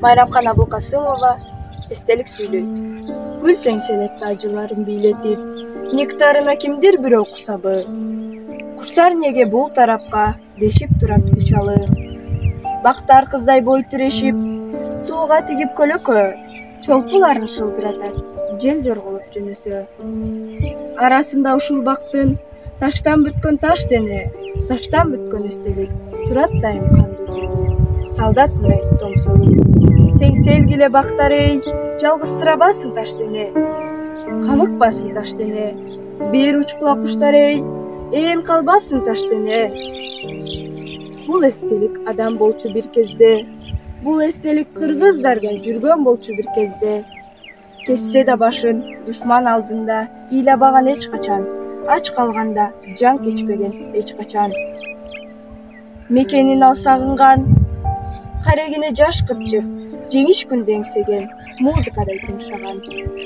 Майрамкан Абылкасымова эстелик сүйлөйт. Гүл сеңселетти ажыларын бийлетип, нектарына кимдир бирөө кусабы. Куштар неге бул тарапка дешип турат учалы. Бактар кыздай бой тирешип, сууга тигип көлөкө, чолпуларын шылдыратат, жел жорголуп жөнөсө. Арасында ушул бактын таштан бүткөн таш дене, таштан бүткөн эстелик турат дайым кандуу. Солдат мындай томсоруп, сеңселгиле бактар эй, жалгызсырабасын таш дене, камыкпасын таш дене, бери учкула куштар эй, ээн калбасын таш дене. Бул эстелик адам болчу бир кезде, бул эстелик кыргыздарга жүргөн болчу бир кезде. Кессе да башын душман алдында ыйлабаган эч качан, ач калганда жан кечпеген эч качан. Мекенин ал сагынган, карегине жаш кырчып, жеңиш күндү эңсеген, музыкадай тыншаган.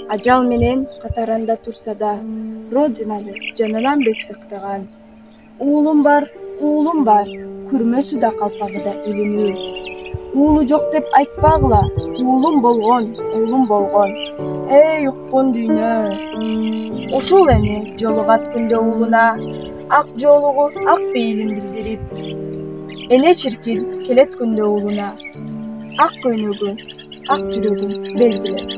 Ажал менен катарында турса да, родинаны жанынан бек сактаган. Уулум бар, күрмөсү да калпагы да илинүү. Уулу жок деп айтпагыла, уулум болгон. Эй уккун дүйнө. Ушул эне жолугат күндө уулуна, ак жоолугу ак бейилин билдирип. Эне чиркин келет күндө уулуна, ак көйнөгү, ак жүрөгүн белгилеп.